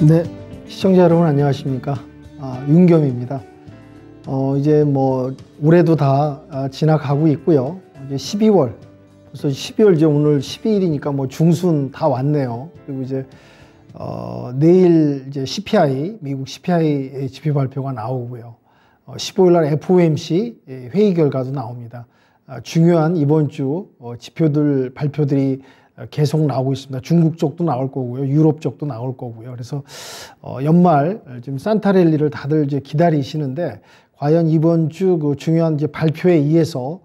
네, 시청자 여러분 안녕하십니까? 윤겸입니다. 이제 뭐 올해도 다 지나가고 있고요. 이제 12월, 벌써 12월 이제 오늘 12일이니까 뭐 중순 다 왔네요. 그리고 이제 내일 이제 CPI, 미국 CPI 지표 발표가 나오고요. 15일 날 FOMC 회의 결과도 나옵니다. 중요한 이번 주 지표들 발표들이 계속 나오고 있습니다. 중국 쪽도 나올 거고요. 유럽 쪽도 나올 거고요. 그래서 연말 지금 산타랠리를 다들 이제 기다리시는데 과연 이번 주 그 중요한 이제 발표에 의해서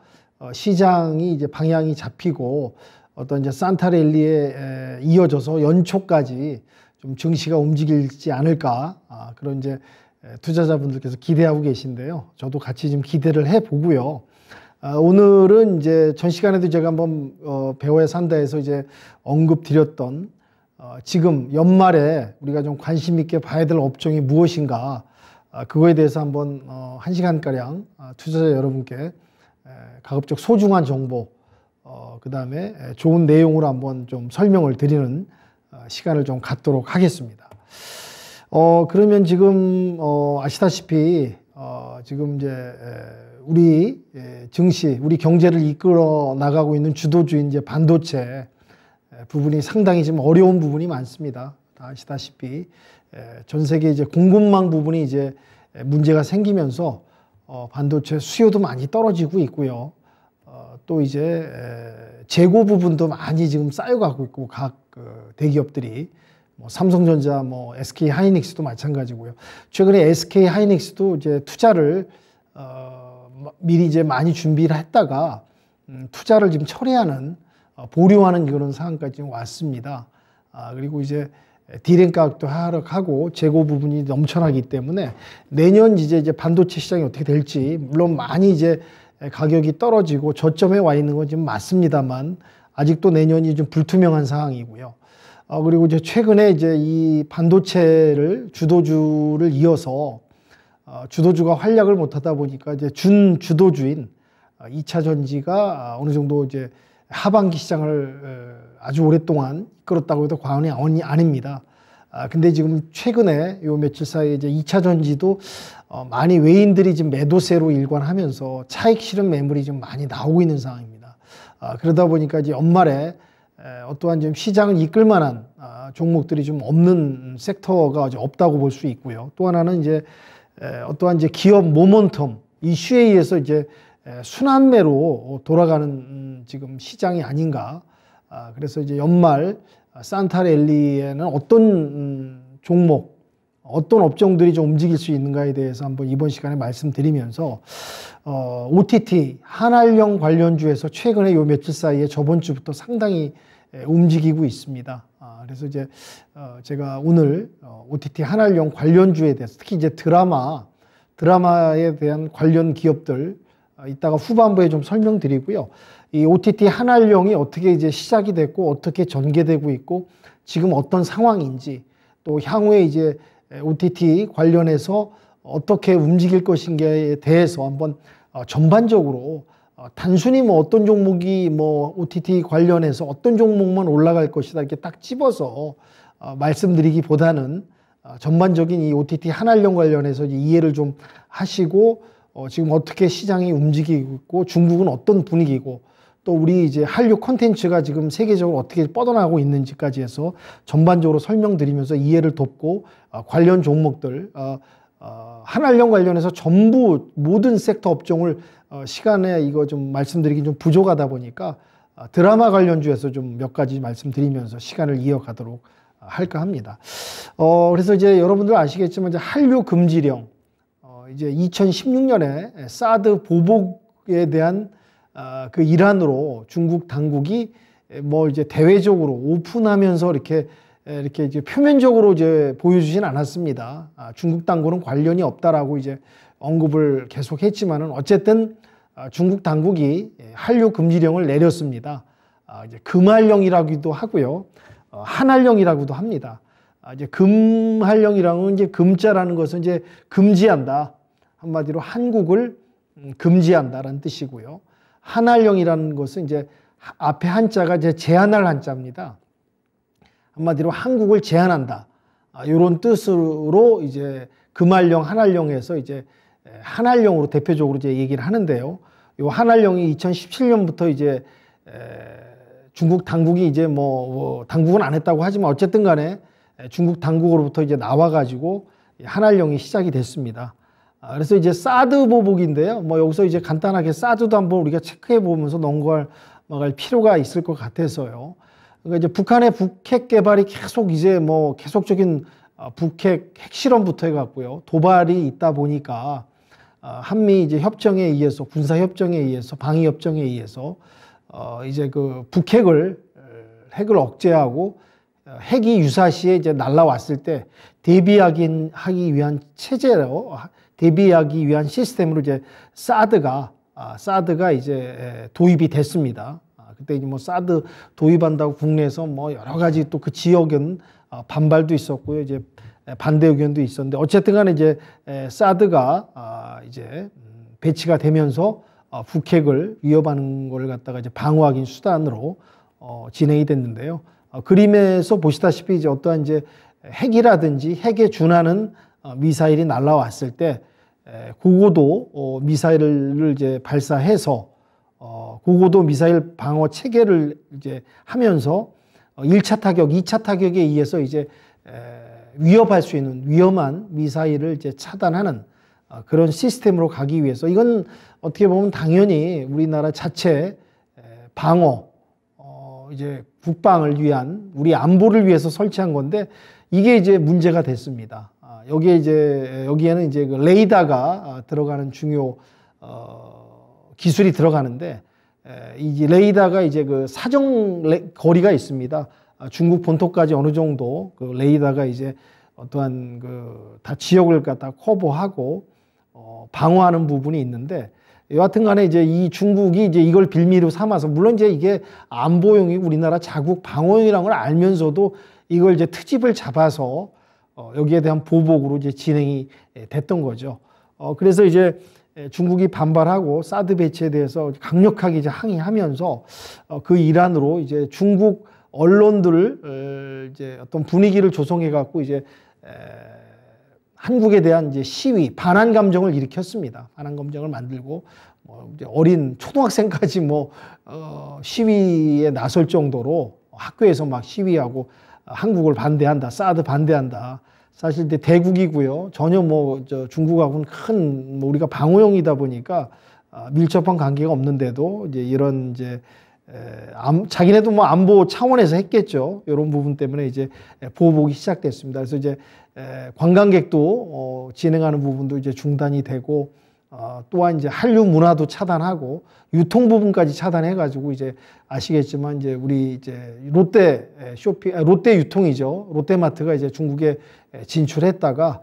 시장이 이제 방향이 잡히고 어떤 이제 산타랠리에 이어져서 연초까지 좀 증시가 움직일지 않을까, 그런 이제 투자자분들께서 기대하고 계신데요. 저도 같이 좀 기대를 해 보고요. 오늘은 이제 전 시간에도 제가 한번 배워야 산다에서 이제 언급드렸던 지금 연말에 우리가 좀 관심 있게 봐야 될 업종이 무엇인가, 그거에 대해서 한번 1시간가량 투자자 여러분께 가급적 소중한 정보, 그 다음에 좋은 내용으로 한번 좀 설명을 드리는 시간을 좀 갖도록 하겠습니다. 그러면 지금 아시다시피 지금 이제 우리 증시, 우리 경제를 이끌어 나가고 있는 주도주인 이제 반도체 부분이 상당히 지금 어려운 부분이 많습니다. 다 아시다시피 전 세계 이제 공급망 부분이 이제 문제가 생기면서 반도체 수요도 많이 떨어지고 있고요. 또 이제 재고 부분도 많이 지금 쌓여가고 있고, 각 대기업들이 뭐 삼성전자, 뭐 SK 하이닉스도 마찬가지고요. 최근에 SK 하이닉스도 이제 투자를 미리 이제 많이 준비를 했다가 투자를 지금 철회하는, 보류하는 그런 상황까지 지금 왔습니다. 그리고 이제 디램 가격도 하락하고 재고 부분이 넘쳐나기 때문에 내년 이제 반도체 시장이 어떻게 될지, 물론 많이 이제 가격이 떨어지고 저점에 와 있는 건 지금 맞습니다만 아직도 내년이 좀 불투명한 상황이고요. 그리고 이제 최근에 이제 이 반도체를 주도주를 이어서 주도주가 활약을 못하다 보니까 이제 준주도주인 2차 전지가 어느 정도 이제 하반기 시장을 아주 오랫동안 이끌었다고 해도 과언이 아닙니다. 근데 지금 최근에 요 며칠 사이에 이제 2차 전지도 많이 외인들이 지금 매도세로 일관하면서 차익 실현 매물이 좀 많이 나오고 있는 상황입니다. 그러다 보니까 이제 연말에 어떠한 좀 시장을 이끌 만한 종목들이 좀 없는 섹터가 없다고 볼 수 있고요. 또 하나는 이제 어떠한 이제 기업 모멘텀 이슈에 의해서 이제 순환매로 돌아가는 지금 시장이 아닌가. 그래서 이제 연말 산타랠리에는 어떤 종목, 어떤 업종들이 좀 움직일 수 있는가에 대해서 한번 이번 시간에 말씀드리면서 OTT 한알령 관련주에서 최근에 요 며칠 사이에 저번 주부터 상당히 움직이고 있습니다. 그래서 이제 제가 오늘 OTT 한알령 관련주에 대해서, 특히 이제 드라마에 대한 관련 기업들 이따가 후반부에 좀 설명드리고요. 이 OTT 한알령이 어떻게 이제 시작이 됐고 어떻게 전개되고 있고 지금 어떤 상황인지, 또 향후에 이제 OTT 관련해서 어떻게 움직일 것인가에 대해서 한번 전반적으로 단순히 뭐 어떤 종목이 뭐 OTT 관련해서 어떤 종목만 올라갈 것이다 이렇게 딱 집어서 말씀드리기보다는 전반적인 이 OTT 한알령 관련해서 이해를 좀 하시고 지금 어떻게 시장이 움직이고 있고 중국은 어떤 분위기고 또 우리 이제 한류 콘텐츠가 지금 세계적으로 어떻게 뻗어나가고 있는지까지 해서 전반적으로 설명드리면서 이해를 돕고 관련 종목들 한알령 관련해서 전부 모든 섹터 업종을 시간에 이거 좀 말씀드리기 좀 부족하다 보니까 드라마 관련주에서 좀 몇 가지 말씀드리면서 시간을 이어가도록 할까 합니다. 그래서 이제 여러분들 아시겠지만 이제 한류 금지령, 이제 2016년에 사드 보복에 대한 그 일환으로 중국 당국이 뭐 이제 대외적으로 오픈하면서 이렇게 이제 표면적으로 이제 보여주진 않았습니다. 중국 당국은 관련이 없다라고 이제 언급을 계속 했지만은 어쨌든 중국 당국이 한류 금지령을 내렸습니다. 이제 금할령이라고도 하고요. 한할령이라고도 합니다. 이제 금할령이라는 이제 금자라는 것은 이제 금지한다. 한마디로 한국을 금지한다라는 뜻이고요. 한할령이라는 것은 이제 앞에 한자가 이제 제한할 한자입니다. 한마디로 한국을 제한한다. 이런 뜻으로 이제 금알령, 한알령에서 이제 한알령으로 대표적으로 이제 얘기를 하는데요. 이 한알령이 2017년부터 이제 중국 당국이 이제 뭐 당국은 안 했다고 하지만 어쨌든 간에 중국 당국으로부터 이제 나와가지고 한알령이 시작이 됐습니다. 그래서 이제 사드 보복인데요. 뭐 여기서 이제 간단하게 사드도 한번 우리가 체크해 보면서 넘어갈 필요가 있을 것 같아서요. 그러니까 이제 북한의 북핵 개발이 계속 이제 뭐 계속적인 북핵 핵실험부터 해갖고요. 도발이 있다 보니까 한미 이제 협정에 의해서 군사 협정에 의해서 방위 협정에 의해서 이제 그 북핵을 핵을 억제하고 핵이 유사시에 이제 날라왔을 때 대비하기 위한 체제로 대비하기 위한 시스템으로 이제 사드가 이제 도입이 됐습니다. 그때 이제 뭐 사드 도입한다고 국내에서 뭐 여러 가지 또 그 지역은 반발도 있었고요. 이제 반대 의견도 있었는데 어쨌든 간에 이제 사드가 이제 배치가 되면서 북핵을 위협하는 걸 갖다가 이제 방어하기 수단으로 진행이 됐는데요. 그림에서 보시다시피 이제 어떠한 이제 핵이라든지 핵에 준하는 미사일이 날라왔을 때 고고도 미사일을 이제 발사해서 고고도 미사일 방어 체계를 이제 하면서 1차 타격, 2차 타격에 의해서 이제 위협할 수 있는 위험한 미사일을 이제 차단하는 그런 시스템으로 가기 위해서 이건 어떻게 보면 당연히 우리나라 자체 방어, 이제 국방을 위한 우리 안보를 위해서 설치한 건데 이게 이제 문제가 됐습니다. 여기에는 이제 그 레이더가 들어가는 중요 기술이 들어가는데 이 레이더가 이제 그 사정 거리가 있습니다. 중국 본토까지 어느 정도 그 레이더가 이제 어떠한 그 다 지역을 갖다 커버하고 방어하는 부분이 있는데 여하튼 간에 이제 이 중국이 이제 이걸 빌미로 삼아서 물론 이제 이게 안보용이 우리나라 자국 방어용이라는 걸 알면서도 이걸 이제 트집을 잡아서 여기에 대한 보복으로 이제 진행이 됐던 거죠. 그래서 이제 중국이 반발하고 사드 배치에 대해서 강력하게 이제 항의하면서 그 일환으로 이제 중국 언론들을 이제 어떤 분위기를 조성해 갖고 이제 한국에 대한 이제 시위, 반한 감정을 일으켰습니다. 반한 감정을 만들고 뭐 이제 어린 초등학생까지 뭐 시위에 나설 정도로 학교에서 막 시위하고 한국을 반대한다, 사드 반대한다. 사실 이제 대국이고요. 전혀 뭐 중국하고는 큰 뭐 우리가 방어용이다 보니까 밀접한 관계가 없는데도 이제 이런 이제 자기네도 뭐 안보 차원에서 했겠죠. 이런 부분 때문에 이제 보복이 시작됐습니다. 그래서 이제 관광객도 진행하는 부분도 이제 중단이 되고 또한 이제 한류 문화도 차단하고 유통 부분까지 차단해가지고 이제 아시겠지만 이제 우리 이제 롯데 유통이죠. 롯데마트가 이제 중국에 진출했다가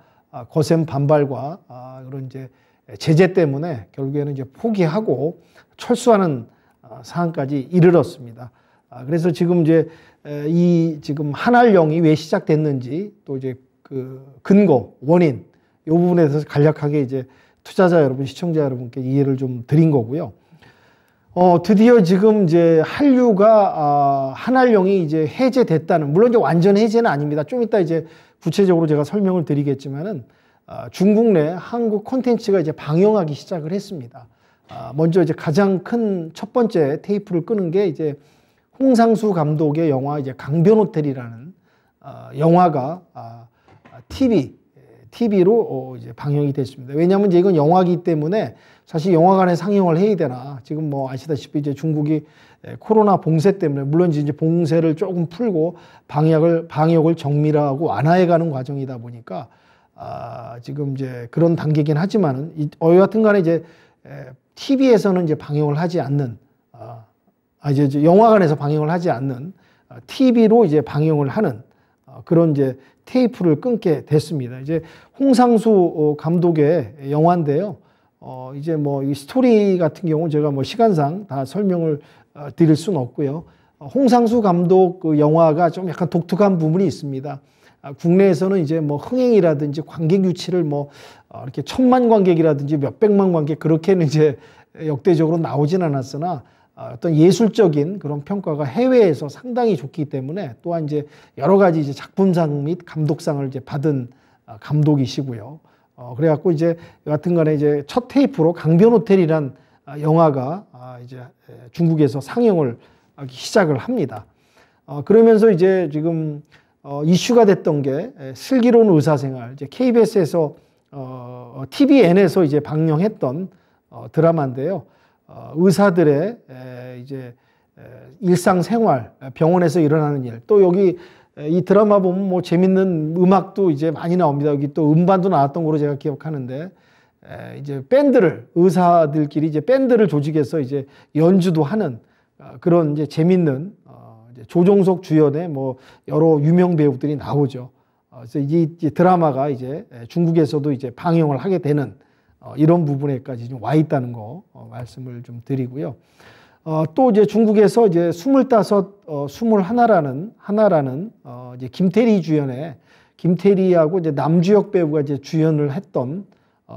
거센 반발과 그런 이제 제재 때문에 결국에는 이제 포기하고 철수하는 상황까지 이르렀습니다. 그래서 지금 이제 지금 한알령이 왜 시작됐는지 또 이제 그 근거, 원인 이 부분에 대해서 간략하게 이제 투자자 여러분, 시청자 여러분께 이해를 좀 드린 거고요. 드디어 지금 이제 한류가 한알령이 이제 해제됐다는, 물론 이제 완전 해제는 아닙니다. 좀 이따 이제 구체적으로 제가 설명을 드리겠지만은 중국 내 한국 콘텐츠가 이제 방영하기 시작을 했습니다. 먼저 이제 가장 큰 첫 번째 테이프를 끄는 게 이제 홍상수 감독의 영화 이제 강변호텔이라는 영화가 TV로 이제 방영이 됐습니다. 왜냐하면 이제 이건 영화이기 때문에 사실 영화관에 상영을 해야 되나, 지금 뭐 아시다시피 이제 중국이 코로나 봉쇄 때문에 물론 이제 봉쇄를 조금 풀고 방역을 정밀화하고 완화해가는 과정이다 보니까 지금 이제 그런 단계긴 하지만은 여하튼간에 이제 TV에서는 이제 방영을 하지 않는 이제 영화관에서 방영을 하지 않는 TV로 이제 방영을 하는 그런 이제 테이프를 끊게 됐습니다. 이제 홍상수 감독의 영화인데요. 이제 뭐 이 스토리 같은 경우 제가 뭐 시간상 다 설명을 드릴 수는 없고요. 홍상수 감독 그 영화가 좀 약간 독특한 부분이 있습니다. 국내에서는 이제 뭐 흥행이라든지 관객 유치를 뭐 이렇게 1000만 관객이라든지 몇백만 관객 그렇게는 이제 역대적으로 나오진 않았으나 어떤 예술적인 그런 평가가 해외에서 상당히 좋기 때문에 또한 이제 여러 가지 이제 작품상 및 감독상을 이제 받은 감독이시고요. 그래갖고 이제 여하튼간에 이제 첫 테이프로 강변호텔이란 영화가 이제 중국에서 상영을 시작을 합니다. 그러면서 이제 지금 이슈가 됐던 게 슬기로운 의사생활, 이제 KBS에서 TVN에서 이제 방영했던 드라마인데요. 의사들의 이제 일상생활, 병원에서 일어나는 일, 또 여기 이 드라마 보면 뭐 재밌는 음악도 이제 많이 나옵니다. 여기 또 음반도 나왔던 걸로 제가 기억하는데, 이제 밴드를, 의사들끼리 이제 밴드를 조직해서 이제 연주도 하는 그런 이제 재밌는 이제 조종석 주연의 뭐 여러 유명 배우들이 나오죠. 그래서 이 드라마가 이제 중국에서도 이제 방영을 하게 되는 이런 부분에까지 좀 와 있다는 거 말씀을 좀 드리고요. 또 이제 중국에서 이제 25, 21라는 이제 김태리 주연의 김태리하고 이제 남주혁 배우가 이제 주연을 했던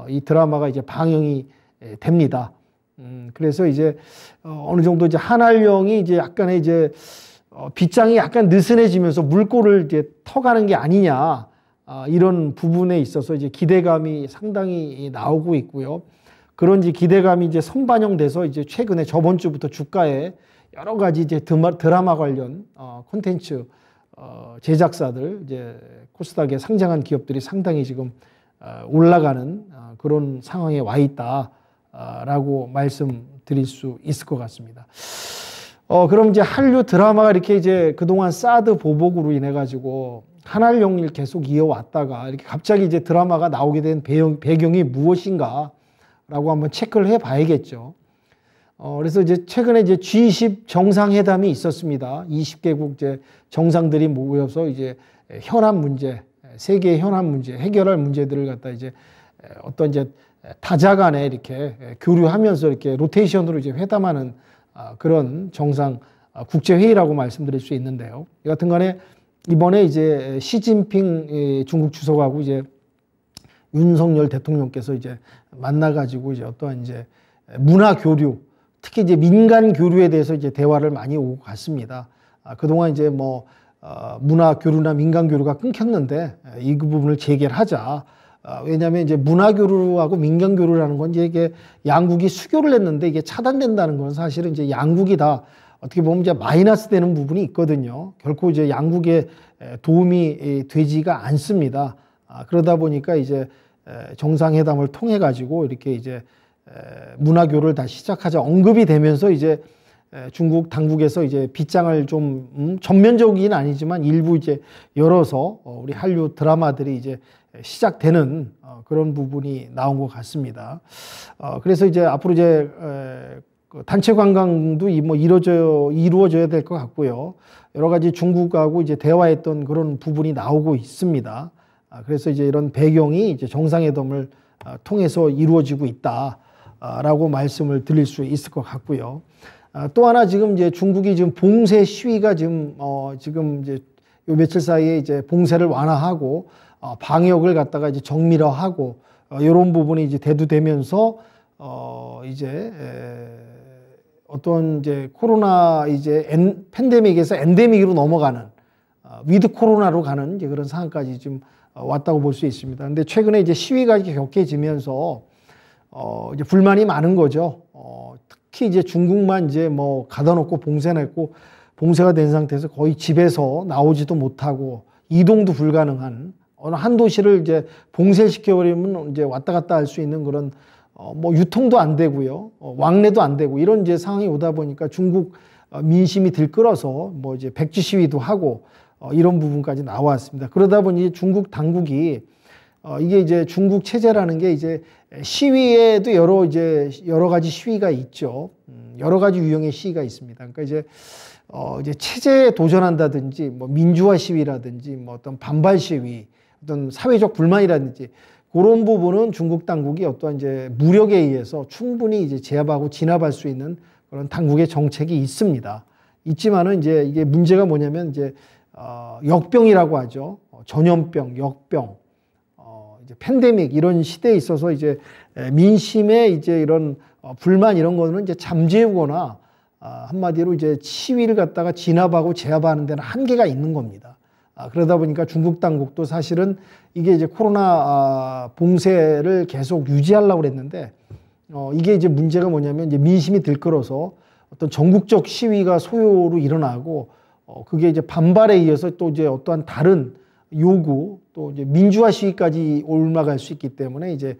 이 드라마가 이제 방영이 됩니다. 그래서 이제 어느 정도 이제 한알령이 이제 약간의 이제 빗장이 약간 느슨해지면서 물꼬를 이제 터가는 게 아니냐, 이런 부분에 있어서 이제 기대감이 상당히 나오고 있고요. 그런 이제 기대감이 이제 선반영돼서 이제 최근에 저번 주부터 주가에 여러 가지 이제 드라마 관련 콘텐츠 제작사들, 이제 코스닥에 상장한 기업들이 상당히 지금 올라가는 그런 상황에 와 있다라고 말씀드릴 수 있을 것 같습니다. 그럼 이제 한류 드라마가 이렇게 이제 그동안 사드 보복으로 인해 가지고 한알령을 계속 이어왔다가 이렇게 갑자기 이제 드라마가 나오게 된 배경이 무엇인가 라고 한번 체크를 해 봐야겠죠. 그래서 이제 최근에 이제 G20 정상회담이 있었습니다. 20개국 이제 정상들이 모여서 이제 현안 문제, 세계의 현안 문제, 해결할 문제들을 갖다 이제 어떤 이제 다자 간에 이렇게 교류하면서 이렇게 로테이션으로 이제 회담하는 그런 정상 국제회의라고 말씀드릴 수 있는데요. 여하튼 간에 이번에 이제 시진핑 중국 주석하고 이제 윤석열 대통령께서 이제 만나가지고 이제 어떠한 이제 문화 교류, 특히 이제 민간 교류에 대해서 이제 대화를 많이 오고 갔습니다. 그동안 이제 뭐 문화 교류나 민간 교류가 끊겼는데 이 부분을 재개하자. 왜냐하면 이제 문화 교류하고 민간 교류라는 건 이제 이게 양국이 수교를 했는데 이게 차단된다는 건 사실은 이제 양국이 다 어떻게 보면 이제 마이너스 되는 부분이 있거든요. 결코 이제 양국에 도움이 되지가 않습니다. 그러다 보니까 이제 정상회담을 통해 가지고 이렇게 이제 문화교를 다시 시작하자 언급이 되면서 이제 중국 당국에서 이제 빗장을 좀 전면적이긴 아니지만 일부 이제 열어서 우리 한류 드라마들이 이제 시작되는 그런 부분이 나온 것 같습니다. 그래서 이제 앞으로 이제 단체 관광도 뭐 이루어져야 될 것 같고요. 여러 가지 중국하고 이제 대화했던 그런 부분이 나오고 있습니다. 그래서 이제 이런 배경이 이제 정상회담을 통해서 이루어지고 있다라고 말씀을 드릴 수 있을 것 같고요. 또 하나 지금 이제 중국이 지금 봉쇄 시위가 지금 이제 요 며칠 사이에 이제 봉쇄를 완화하고 방역을 갖다가 이제 정밀화하고 이런 부분이 이제 대두되면서 이제 어떤 이제 코로나 이제 팬데믹에서 엔데믹으로 넘어가는 위드 코로나로 가는 이제 그런 상황까지 좀 왔다고 볼 수 있습니다. 근데 최근에 이제 시위가 이렇게 격해지면서 이제 불만이 많은 거죠. 특히 이제 중국만 이제 뭐 가둬놓고 봉쇄했고 봉쇄가 된 상태에서 거의 집에서 나오지도 못하고 이동도 불가능한 어느 한 도시를 이제 봉쇄시켜버리면 이제 왔다 갔다 할 수 있는 그런 뭐 유통도 안 되고요, 왕래도 안 되고 이런 이제 상황이 오다 보니까 중국 민심이 들끓어서 뭐 이제 백지 시위도 하고 이런 부분까지 나왔습니다. 그러다 보니 중국 당국이 이게 이제 중국 체제라는 게 이제 시위에도 여러 가지 시위가 있죠. 여러 가지 유형의 시위가 있습니다. 그러니까 이제 체제에 도전한다든지 뭐 민주화 시위라든지 뭐 어떤 반발 시위, 어떤 사회적 불만이라든지 그런 부분은 중국 당국이 어떠한 이제 무력에 의해서 충분히 이제 제압하고 진압할 수 있는 그런 당국의 정책이 있습니다. 있지만은 이제 이게 문제가 뭐냐면 이제 역병이라고 하죠. 전염병, 역병, 이제 팬데믹 이런 시대에 있어서 이제 민심의 이제 이런 불만 이런 거는 이제 잠재우거나 한마디로 이제 치위를 갖다가 진압하고 제압하는 데는 한계가 있는 겁니다. 그러다 보니까 중국 당국도 사실은 이게 이제 코로나 봉쇄를 계속 유지하려고 그랬는데 이게 이제 문제가 뭐냐면 이제 민심이 들끓어서 어떤 전국적 시위가 소요로 일어나고 그게 이제 반발에 이어서 또 이제 어떠한 다른 요구 또 이제 민주화 시위까지 올라갈 수 있기 때문에 이제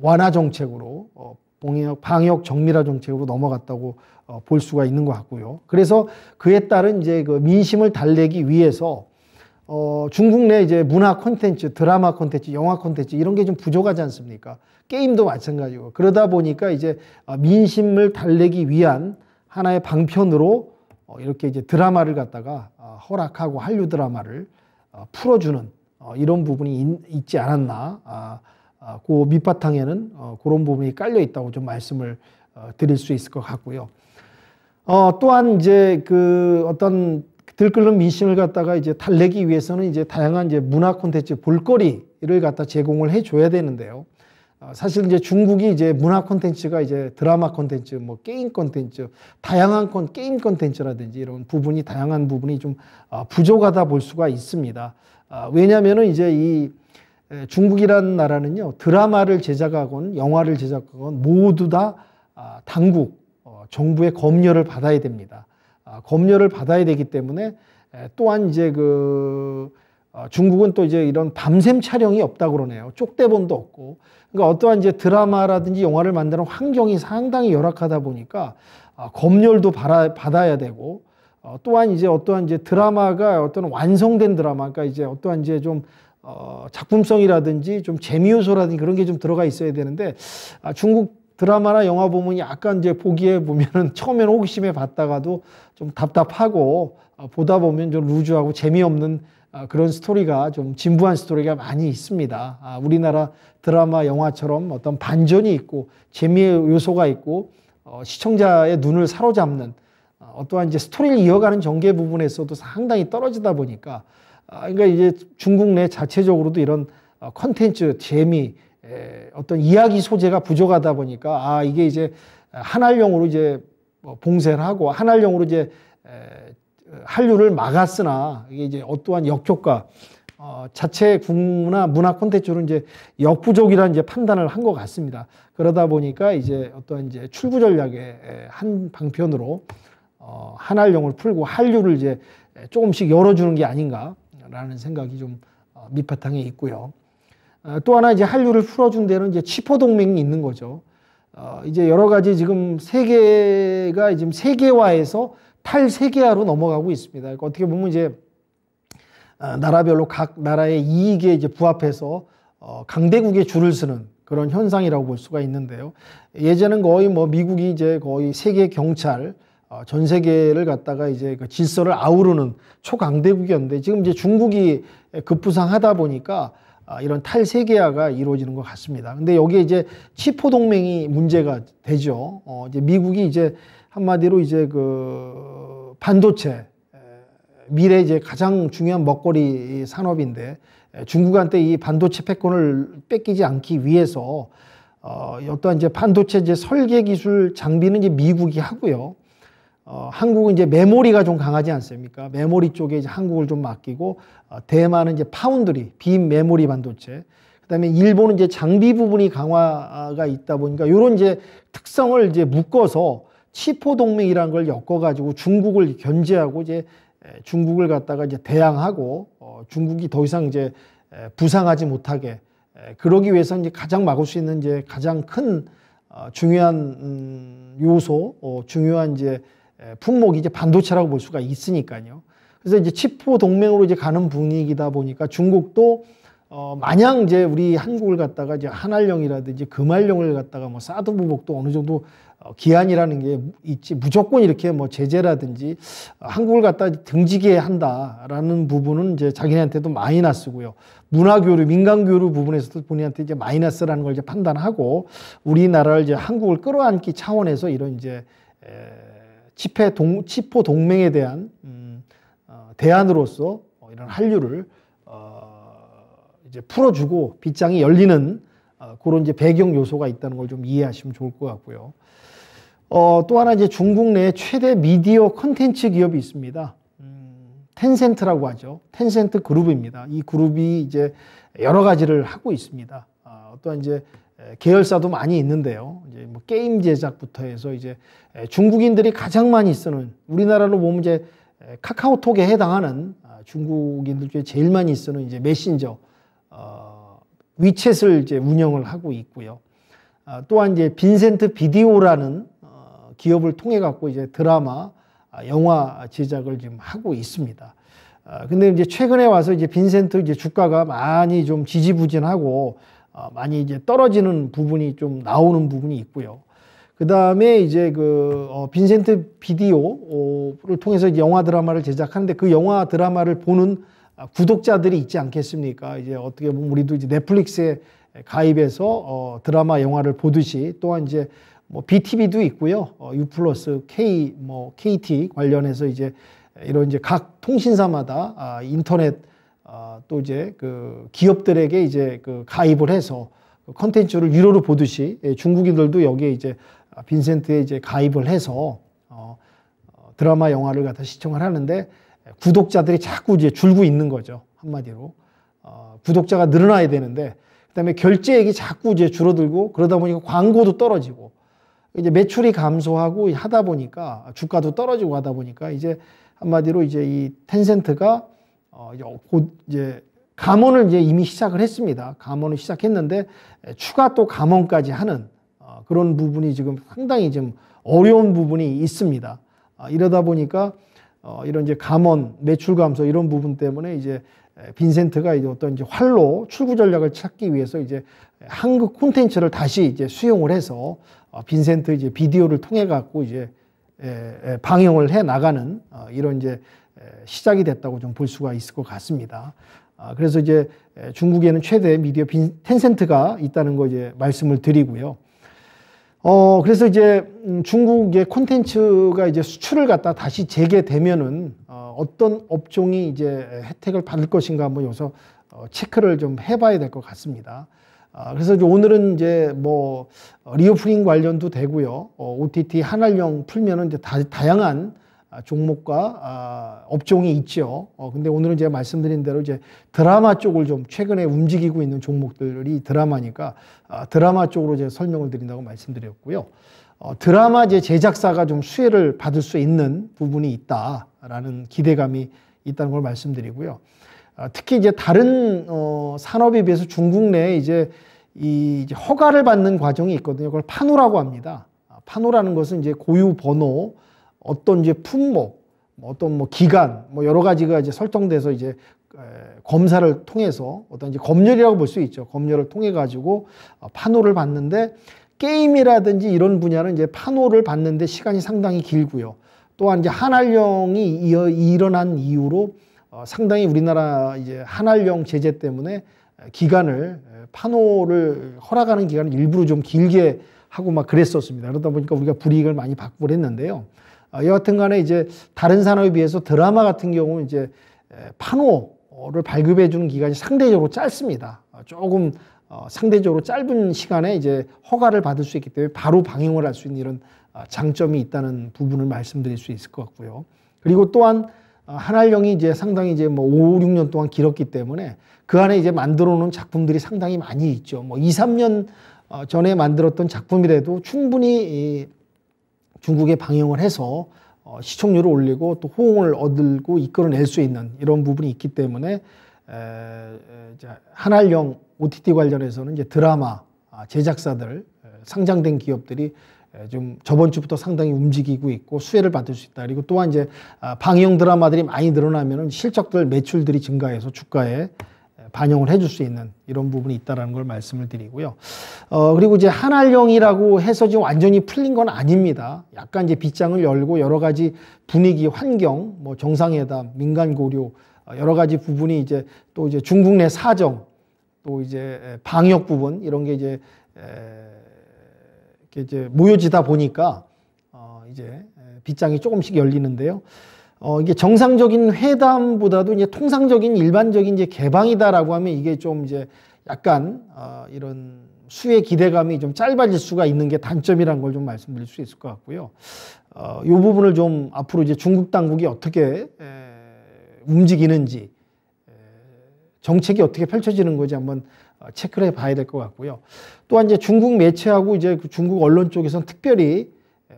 완화 정책으로 방역 정밀화 정책으로 넘어갔다고 볼 수가 있는 것 같고요. 그래서 그에 따른 이제 그 민심을 달래기 위해서 중국 내 이제 문화 콘텐츠, 드라마 콘텐츠, 영화 콘텐츠 이런 게 좀 부족하지 않습니까? 게임도 마찬가지고 그러다 보니까 이제 민심을 달래기 위한 하나의 방편으로 이렇게 이제 드라마를 갖다가 허락하고 한류 드라마를 풀어주는 이런 부분이 있지 않았나. 그 밑바탕에는 그런 부분이 깔려 있다고 좀 말씀을 드릴 수 있을 것 같고요. 또한 이제 그 어떤 들끓는 민심을 갖다가 이제 달래기 위해서는 이제 다양한 이제 문화 콘텐츠 볼거리를 갖다 제공을 해줘야 되는데요. 사실 이제 중국이 이제 문화 콘텐츠가 이제 드라마 콘텐츠, 뭐 게임 콘텐츠, 다양한 게임 콘텐츠라든지 이런 부분이 다양한 부분이 좀 부족하다 볼 수가 있습니다. 왜냐하면은 이제 이 중국이라는 나라는요 드라마를 제작하건 영화를 제작하건 모두 다 당국, 정부의 검열을 받아야 됩니다. 검열을 받아야 되기 때문에 또한 이제 중국은 또 이제 이런 밤샘 촬영이 없다고 그러네요. 쪽대본도 없고. 그러니까 어떠한 이제 드라마라든지 영화를 만드는 환경이 상당히 열악하다 보니까 검열도 받아야 되고 또한 이제 어떠한 이제 드라마가 어떤 완성된 드라마, 그러니까 이제 어떠한 이제 좀 작품성이라든지 좀 재미 요소라든지 그런 게 좀 들어가 있어야 되는데 중국 드라마나 영화 보면 약간 이제 보기에 보면은 처음에는 호기심에 봤다가도 좀 답답하고 보다 보면 좀 루즈하고 재미없는 그런 스토리가 좀 진부한 스토리가 많이 있습니다. 우리나라 드라마 영화처럼 어떤 반전이 있고 재미의 요소가 있고 시청자의 눈을 사로잡는 어떠한 이제 스토리를 이어가는 전개 부분에서도 상당히 떨어지다 보니까 그러니까 이제 중국 내 자체적으로도 이런 컨텐츠 재미 어떤 이야기 소재가 부족하다 보니까 이게 이제 한알령으로 이제 봉쇄를 하고 한알령으로 이제 한류를 막았으나 이게 이제 어떠한 역효과 자체 국문화 문화 콘텐츠로 이제 역부족이라는 이제 판단을 한 것 같습니다. 그러다 보니까 이제 어떤 이제 출구 전략의 한 방편으로 한알령을 풀고 한류를 이제 조금씩 열어주는 게 아닌가라는 생각이 좀 밑바탕에 있고요. 또 하나 이제 한류를 풀어준 데는 이제 치포 동맹이 있는 거죠. 이제 여러 가지 지금 세계가 지금 세계화에서 탈세계화로 넘어가고 있습니다. 그러니까 어떻게 보면 이제 나라별로 각 나라의 이익에 이제 부합해서 강대국의 줄을 서는 그런 현상이라고 볼 수가 있는데요. 예전엔 거의 뭐 미국이 이제 거의 세계 경찰 전 세계를 갖다가 이제 그 질서를 아우르는 초강대국이었는데 지금 이제 중국이 급부상하다 보니까 이런 탈세계화가 이루어지는 것 같습니다. 근데 여기에 이제 치포 동맹이 문제가 되죠. 이제 미국이 이제 한마디로 이제 그 반도체 미래 이제 가장 중요한 먹거리 산업인데 중국한테 이 반도체 패권을 뺏기지 않기 위해서 어떠한 이제 반도체 이제 설계 기술 장비는 이제 미국이 하고요. 한국은 이제 메모리가 좀 강하지 않습니까? 메모리 쪽에 이제 한국을 좀 맡기고 대만은 이제 파운드리, 빔 메모리 반도체. 그다음에 일본은 이제 장비 부분이 강화가 있다 보니까 이런 이제 특성을 이제 묶어서 치포 동맹이라는 걸 엮어가지고 중국을 견제하고 이제 중국을 갖다가 이제 대항하고 중국이 더 이상 이제 부상하지 못하게 그러기 위해서 이제 가장 막을 수 있는 이제 가장 큰 중요한 요소, 중요한 이제 품목이 이제 반도체라고 볼 수가 있으니까요. 그래서 이제 치포 동맹으로 이제 가는 분위기다 보니까 중국도 마냥 이제 우리 한국을 갖다가 이제 한알령이라든지 금알령을 갖다가 뭐 사드 보복도 어느 정도 기한이라는 게 있지 무조건 이렇게 뭐 제재라든지 한국을 갖다 등지게 한다라는 부분은 이제 자기네한테도 마이너스고요. 문화교류, 민간교류 부분에서도 본인한테 이제 마이너스라는 걸 이제 판단하고 우리나라를 이제 한국을 끌어안기 차원에서 이런 이제 치포 동맹에 대한 대안으로서 이런 한류를 이제 풀어주고 빗장이 열리는 그런 이제 배경 요소가 있다는 걸 좀 이해하시면 좋을 것 같고요. 또 하나 이제 중국 내 최대 미디어 콘텐츠 기업이 있습니다. 텐센트라고 하죠. 텐센트 그룹입니다. 이 그룹이 이제 여러 가지를 하고 있습니다. 또한 이제 계열사도 많이 있는데요. 이제 뭐 게임 제작부터 해서 이제 중국인들이 가장 많이 쓰는, 우리나라로 보면 이제 카카오톡에 해당하는 중국인들 중에 제일 많이 쓰는 이제 메신저 위챗을 이제 운영을 하고 있고요. 또한 이제 빈센트 비디오라는 기업을 통해 갖고 이제 드라마, 영화 제작을 지금 하고 있습니다. 근데 이제 최근에 와서 이제 빈센트 이제 주가가 많이 좀 지지부진하고 많이 이제 떨어지는 부분이 좀 나오는 부분이 있고요. 그 다음에 이제 빈센트 비디오를 통해서 이제 영화 드라마를 제작하는데 그 영화 드라마를 보는 구독자들이 있지 않겠습니까? 이제 어떻게 보면 우리도 이제 넷플릭스에 가입해서 드라마, 영화를 보듯이 또한 이제 뭐 BTV도 있고요. U 플러스, KT 관련해서 이제 이런 이제 각 통신사마다 인터넷 또 이제 그 기업들에게 이제 그 가입을 해서 컨텐츠를 유료로 보듯이 중국인들도 여기에 이제 빈센트에 이제 가입을 해서 드라마, 영화를 갖다 시청을 하는데 구독자들이 자꾸 이제 줄고 있는 거죠. 한마디로. 구독자가 늘어나야 되는데 그다음에 결제액이 자꾸 이제 줄어들고 그러다 보니까 광고도 떨어지고 이제 매출이 감소하고 하다 보니까 주가도 떨어지고 하다 보니까 이제 한마디로 이제 이 텐센트가 곧 이제 감원을 이제 이미 시작을 했습니다. 감원을 시작했는데 추가 또 감원까지 하는 그런 부분이 지금 상당히 좀 어려운 부분이 있습니다. 이러다 보니까 이런 이제 감원, 매출 감소 이런 부분 때문에 이제 빈센트가 이제 어떤 이제 활로 출구 전략을 찾기 위해서 이제 한국 콘텐츠를 다시 이제 수용을 해서 빈센트 이제 비디오를 통해 갖고 이제 방영을 해 나가는 이런 이제 시작이 됐다고 좀 볼 수가 있을 것 같습니다. 그래서 이제 중국에는 최대 미디어 텐센트가 있다는 거 이제 말씀을 드리고요. 그래서 이제 중국의 콘텐츠가 이제 수출을 갖다 다시 재개되면은 어떤 업종이 이제 혜택을 받을 것인가 한번 여기서 체크를 좀 해봐야 될 것 같습니다. 그래서 이제 오늘은 이제 뭐 리오프닝 관련도 되고요. OTT 한알령 풀면은 이제 다양한 종목과 업종이 있죠. 근데 오늘은 제가 말씀드린 대로 이제 드라마 쪽을 좀 최근에 움직이고 있는 종목들이 드라마니까 드라마 쪽으로 제가 설명을 드린다고 말씀드렸고요. 드라마 이제 제작사가 좀 수혜를 받을 수 있는 부분이 있다라는 기대감이 있다는 걸 말씀드리고요. 특히 이제 다른 산업에 비해서 중국 내에 이제 이제 허가를 받는 과정이 있거든요. 그걸 판호라고 합니다. 판호라는 것은 이제 고유 번호, 어떤 이제 품목, 어떤 뭐 기간, 뭐 여러 가지가 이제 설정돼서 이제 검사를 통해서 어떤 이제 검열이라고 볼 수 있죠. 검열을 통해 가지고 판호를 받는데 게임이라든지 이런 분야는 이제 판호를 받는데 시간이 상당히 길고요. 또한 이제 한알령이 일어난 이후로 상당히 우리나라 이제 한알령 제재 때문에 기간을 판호를 허락하는 기간을 일부러 좀 길게 하고 막 그랬었습니다. 그러다 보니까 우리가 불이익을 많이 받고 그랬는데요. 여하튼 간에 이제 다른 산업에 비해서 드라마 같은 경우는 이제 판호를 발급해 주는 기간이 상대적으로 짧습니다. 조금 상대적으로 짧은 시간에 이제 허가를 받을 수 있기 때문에 바로 방영을 할 수 있는 이런 장점이 있다는 부분을 말씀드릴 수 있을 것 같고요. 그리고 또한 한알령이 이제 상당히 이제 뭐 5, 6년 동안 길었기 때문에 그 안에 이제 만들어 놓은 작품들이 상당히 많이 있죠. 뭐 2, 3년 전에 만들었던 작품이라도 충분히 중국에 방영을 해서 시청률을 올리고 또 호응을 얻고 이끌어낼 수 있는 이런 부분이 있기 때문에 한알령 OTT 관련해서는 이제 드라마 제작사들, 상장된 기업들이 좀 저번 주부터 상당히 움직이고 있고 수혜를 받을 수 있다. 그리고 또한 이제 방영 드라마들이 많이 늘어나면은 실적들 매출들이 증가해서 주가에 반영을 해줄 수 있는 이런 부분이 있다라는 걸 말씀을 드리고요. 그리고 이제 한알령이라고 해서 지금 완전히 풀린 건 아닙니다. 약간 이제 빗장을 열고 여러 가지 분위기, 환경, 뭐 정상회담, 민간 고려 여러 가지 부분이 이제 또 이제 중국 내 사정, 또 이제 방역 부분 이런 게 이제 이제 모여지다 보니까 이제 빗장이 조금씩 열리는데요. 이게 정상적인 회담보다도 이제 통상적인 일반적인 이제 개방이다라고 하면 이게 좀 이제 약간 이런 수혜 기대감이 좀 짧아질 수가 있는 게 단점이라는 걸 좀 말씀드릴 수 있을 것 같고요. 이 부분을 좀 앞으로 이제 중국 당국이 어떻게 움직이는지, 정책이 어떻게 펼쳐지는 건지 한번 체크를 해봐야 될 것 같고요. 또한 이제 중국 매체하고 이제 중국 언론 쪽에서는 특별히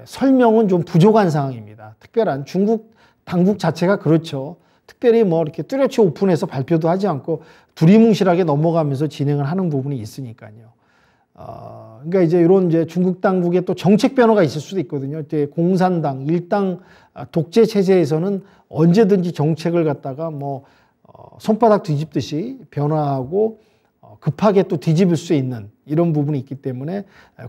설명은 좀 부족한 상황입니다. 특별한 중국 당국 자체가 그렇죠. 특별히 뭐 이렇게 뚜렷이 오픈해서 발표도 하지 않고 두리뭉실하게 넘어가면서 진행을 하는 부분이 있으니까요. 그러니까 이제 이런 이제 중국 당국의 또 정책 변화가 있을 수도 있거든요. 이제 공산당, 일당 독재 체제에서는 언제든지 정책을 갖다가 뭐 손바닥 뒤집듯이 변화하고 급하게 또 뒤집을 수 있는 이런 부분이 있기 때문에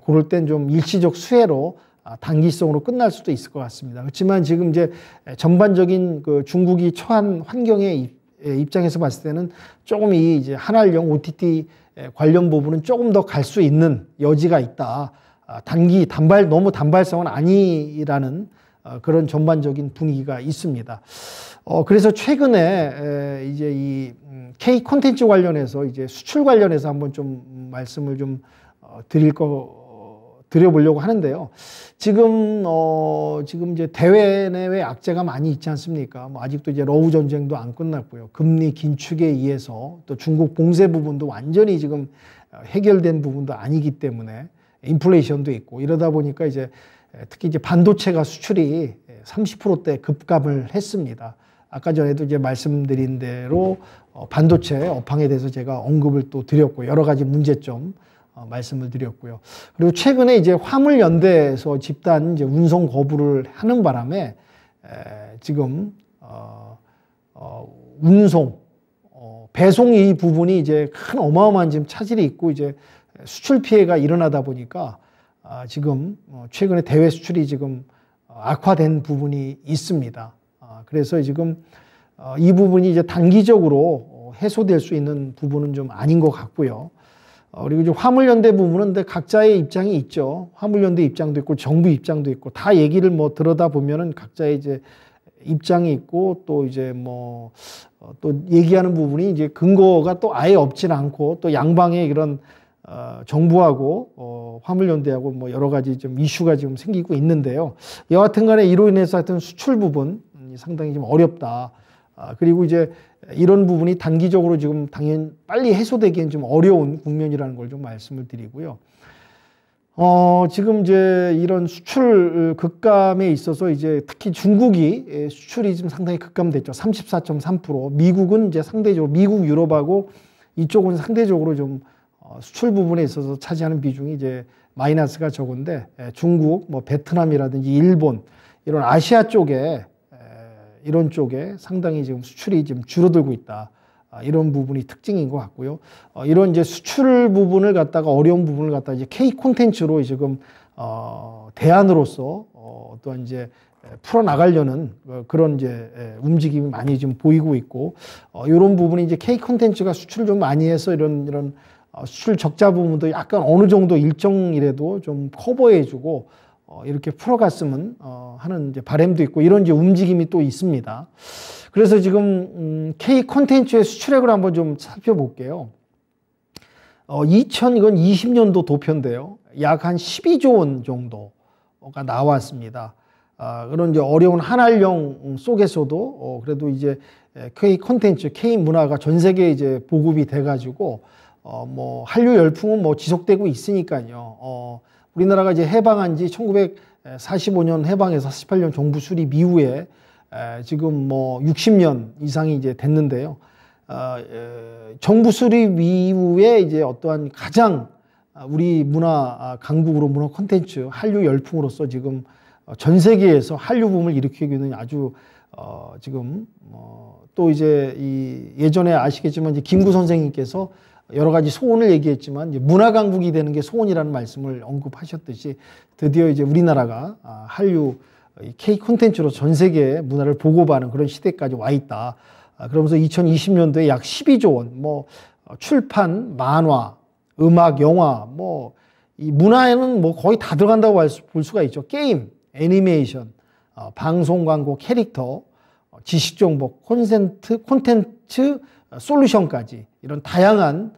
그럴 땐 좀 일시적 수혜로 단기성으로 끝날 수도 있을 것 같습니다. 그렇지만 지금 이제 전반적인 그 중국이 처한 환경의 입장에서 봤을 때는 조금 이 이제 한알령 OTT 관련 부분은 조금 더 갈 수 있는 여지가 있다. 너무 단발성은 아니라는 그런 전반적인 분위기가 있습니다. 그래서 최근에 이제 이 K 콘텐츠 관련해서 이제 수출 관련해서 한번 좀 말씀을 좀 드려보려고 하는데요. 지금 이제 대외 내외 악재가 많이 있지 않습니까? 뭐 아직도 이제 러우 전쟁도 안 끝났고요. 금리 긴축에 의해서 또 중국 봉쇄 부분도 완전히 지금 해결된 부분도 아니기 때문에 인플레이션도 있고 이러다 보니까 이제 특히 이제 반도체가 수출이 30%대 급감을 했습니다. 아까 전에도 이제 말씀드린 대로 반도체 업황에 대해서 제가 언급을 또 드렸고 여러 가지 문제점 말씀을 드렸고요. 그리고 최근에 이제 화물연대에서 집단 이제 운송 거부를 하는 바람에 지금 운송, 배송 이 부분이 이제 큰 어마어마한 지금 차질이 있고 이제 수출 피해가 일어나다 보니까 지금 최근에 대외 수출이 지금 악화된 부분이 있습니다. 그래서 지금 이 부분이 이제 단기적으로 해소될 수 있는 부분은 좀 아닌 것 같고요. 그리고 이제 화물연대 부분은 근데 각자의 입장이 있죠. 화물연대 입장도 있고 정부 입장도 있고 다 얘기를 뭐 들어다 보면은 각자의 이제 입장이 있고 또 이제 뭐 또 얘기하는 부분이 이제 근거가 또 아예 없진 않고 또 양방의 이런 정부하고 화물연대하고 뭐 여러 가지 좀 이슈가 지금 생기고 있는데요. 여하튼 간에 이로 인해서 하여튼 수출 부분 상당히 좀 어렵다. 그리고 이제 이런 부분이 단기적으로 지금 당연히 빨리 해소되기엔 좀 어려운 국면이라는 걸 좀 말씀을 드리고요. 지금 이제 이런 수출 급감에 있어서 이제 특히 중국이 수출이 지금 상당히 급감됐죠. 34.3%. 미국은 이제 상대적으로 미국, 유럽하고 이쪽은 상대적으로 좀 수출 부분에 있어서 차지하는 비중이 이제 마이너스가 적은데 중국, 뭐 베트남이라든지 일본 이런 아시아 쪽에 이런 쪽에 상당히 지금 수출이 지금 줄어들고 있다. 이런 부분이 특징인 것 같고요. 이런 이제 수출 부분을 갖다가 어려운 부분을 갖다가 이제 K 콘텐츠로 지금 대안으로서 또한 이제 풀어 나가려는 그런 이제 움직임이 많이 지금 보이고 있고 이런 부분이 이제 K 콘텐츠가 수출을 좀 많이 해서 이런 수출 적자 부분도 약간 어느 정도 일정이라도 좀 커버해주고 이렇게 풀어갔으면 하는 이제 바람도 있고 이런 이제 움직임이 또 있습니다. 그래서 지금 K 콘텐츠의 수출액을 한번 좀 살펴볼게요. 이건 20년도 도표인데요. 약 한 12조 원 정도가 나왔습니다. 그런 이제 어려운 한알령 속에서도 그래도 이제 K 콘텐츠, K 문화가 전 세계에 이제 보급이 돼가지고 뭐 한류 열풍은 뭐 지속되고 있으니까요. 우리나라가 이제 해방한 지 1945년 해방해서 48년 정부 수립 이후에 지금 뭐 60년 이상이 이제 됐는데요. 정부 수립 이후에 이제 어떠한 가장 우리 문화 강국으로 문화 콘텐츠 한류 열풍으로서 지금 전 세계에서 한류 붐을 일으키고 있는 아주 지금 또 이제 예전에 아시겠지만 이제 김구 선생님께서 여러 가지 소원을 얘기했지만 이제 문화 강국이 되는 게 소원이라는 말씀을 언급하셨듯이 드디어 이제 우리나라가 한류 K 콘텐츠로 전 세계에 문화를 보고하는 그런 시대까지 와 있다. 그러면서 2020년도에 약 12조 원, 뭐 출판, 만화, 음악, 영화, 뭐 이 문화에는 뭐 거의 다 들어간다고 볼 수가 있죠. 게임, 애니메이션, 방송 광고, 캐릭터, 지식 정보, 콘텐츠, 솔루션까지 이런 다양한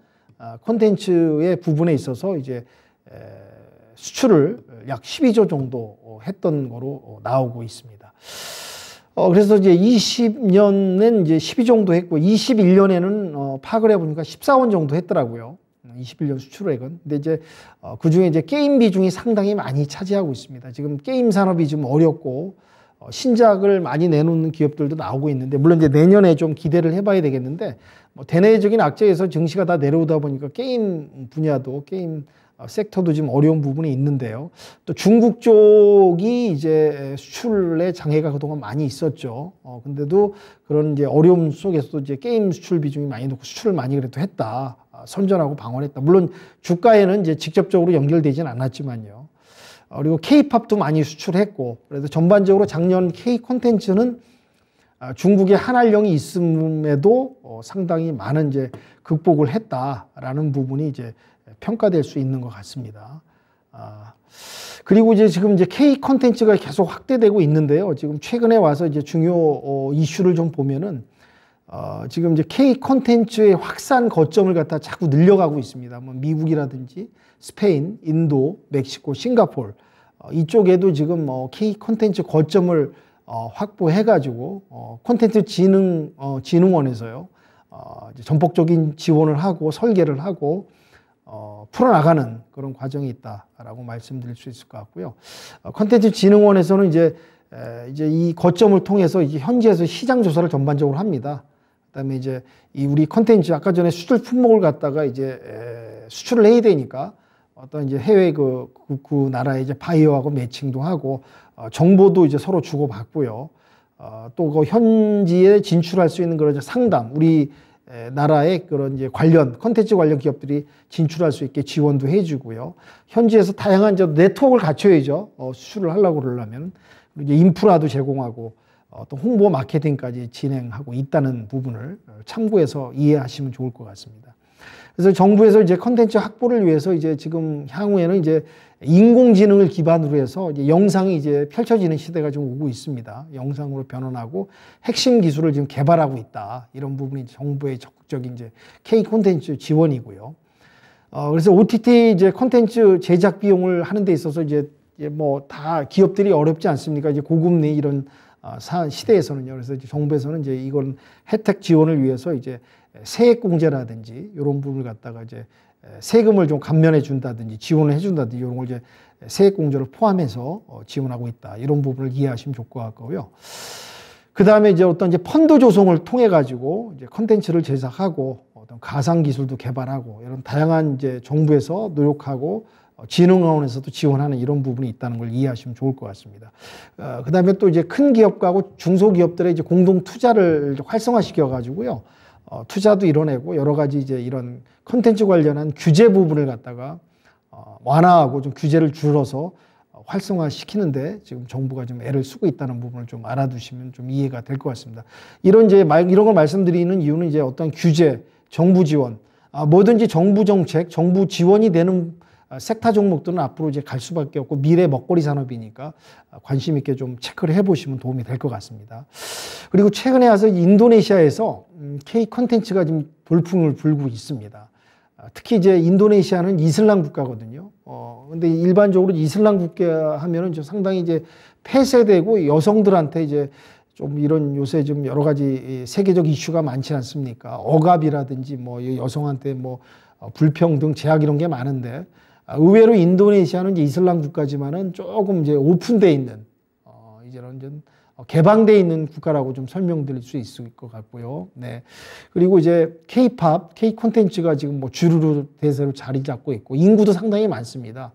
콘텐츠의 부분에 있어서 이제 수출을 약 12조 정도 했던 거로 나오고 있습니다. 그래서 이제 20년은 이제 12 정도 했고 21년에는 파악을 해보니까 14원 정도 했더라고요. 21년 수출액은. 근데 이제 그 중에 이제 게임 비중이 상당히 많이 차지하고 있습니다. 지금 게임 산업이 좀 어렵고 신작을 많이 내놓는 기업들도 나오고 있는데, 물론 이제 내년에 좀 기대를 해봐야 되겠는데, 뭐 대내적인 악재에서 증시가 다 내려오다 보니까 게임 분야도, 게임 섹터도 지금 어려운 부분이 있는데요. 또 중국 쪽이 이제 수출에 장애가 그동안 많이 있었죠. 근데도 그런 이제 어려움 속에서도 이제 게임 수출 비중이 많이 높고 수출을 많이 그래도 했다. 선전하고 방어했다. 물론 주가에는 이제 직접적으로 연결되진 않았지만요. 그리고 K-팝도 많이 수출했고, 그래서 전반적으로 작년 K 콘텐츠는 중국에 한알령이 있음에도 상당히 많은 이제 극복을 했다라는 부분이 이제 평가될 수 있는 것 같습니다. 그리고 이제 지금 이제 K 콘텐츠가 계속 확대되고 있는데요. 지금 최근에 와서 이제 중요 이슈를 좀 보면은 지금 이제 K 콘텐츠의 확산 거점을 갖다 자꾸 늘려가고 있습니다. 뭐 미국이라든지 스페인, 인도, 멕시코, 싱가포르 이쪽에도 지금 K 콘텐츠 거점을 확보해가지고 콘텐츠 진흥원에서요 전폭적인 지원을 하고 설계를 하고 풀어나가는 그런 과정이 있다라고 말씀드릴 수 있을 것 같고요. 콘텐츠 진흥원에서는 이제 이 거점을 통해서 이제 현지에서 시장 조사를 전반적으로 합니다. 그다음에 이제 이 우리 콘텐츠 아까 전에 수출 품목을 갖다가 이제 수출을 해야 되니까 어떤 이제 해외 그 나라의 이제 바이어하고 매칭도 하고 정보도 이제 서로 주고받고요. 또 그 현지에 진출할 수 있는 그런 상담, 우리 나라의 그런 이제 콘텐츠 관련 기업들이 진출할 수 있게 지원도 해주고요. 현지에서 다양한 이제 네트워크를 갖춰야죠. 수출을 하려고 그러려면. 이제 인프라도 제공하고 또 홍보 마케팅까지 진행하고 있다는 부분을 참고해서 이해하시면 좋을 것 같습니다. 그래서 정부에서 이제 콘텐츠 확보를 위해서 이제 지금 향후에는 이제 인공지능을 기반으로 해서 이제 영상이 이제 펼쳐지는 시대가 좀 오고 있습니다. 영상으로 변환하고 핵심 기술을 지금 개발하고 있다. 이런 부분이 정부의 적극적인 이제 K 콘텐츠 지원이고요. 그래서 OTT 이제 콘텐츠 제작 비용을 하는 데 있어서 이제 뭐 다 기업들이 어렵지 않습니까? 이제 고금리 이런 시대에서는요. 그래서 이제 정부에서는 이제 이건 혜택 지원을 위해서 이제 세액공제라든지 이런 부분을 갖다가 이제 세금을 좀 감면해 준다든지 지원을 해 준다든지 이런 걸 이제 세액공제를 포함해서 지원하고 있다. 이런 부분을 이해하시면 좋을 것 같고요. 그 다음에 이제 어떤 이제 펀드 조성을 통해 가지고 이제 컨텐츠를 제작하고 어떤 가상 기술도 개발하고 이런 다양한 이제 정부에서 노력하고 진흥원에서도 지원하는 이런 부분이 있다는 걸 이해하시면 좋을 것 같습니다. 그 다음에 또 이제 큰 기업하고 중소기업들의 이제 공동 투자를 활성화시켜 가지고요. 투자도 이뤄내고 여러 가지 이제 이런 컨텐츠 관련한 규제 부분을 갖다가 완화하고 좀 규제를 줄여서 활성화시키는데 지금 정부가 좀 애를 쓰고 있다는 부분을 좀 알아두시면 좀 이해가 될 것 같습니다. 이런 걸 말씀드리는 이유는 이제 어떤 규제, 정부 지원, 뭐든지 정부 정책, 정부 지원이 되는 섹터 종목들은 앞으로 이제 갈 수밖에 없고 미래 먹거리 산업이니까 관심 있게 좀 체크를 해보시면 도움이 될 것 같습니다. 그리고 최근에 와서 인도네시아에서 K 콘텐츠가 지금 돌풍을 불고 있습니다. 특히 이제 인도네시아는 이슬람 국가거든요. 근데 일반적으로 이슬람 국가 하면은 좀 상당히 이제 폐쇄되고 여성들한테 이제 좀 이런 요새 좀 여러 가지 세계적 이슈가 많지 않습니까? 억압이라든지 뭐 여성한테 뭐 불평등, 제약 이런 게 많은데 의외로 인도네시아는 이제 이슬람 국가지만은 조금 이제 오픈되어 있는 이제는 좀 개방되어 있는 국가라고 좀 설명드릴 수 있을 것 같고요. 네. 그리고 이제 K-팝, K 콘텐츠가 지금 뭐 주르르 대세로 자리 잡고 있고 인구도 상당히 많습니다.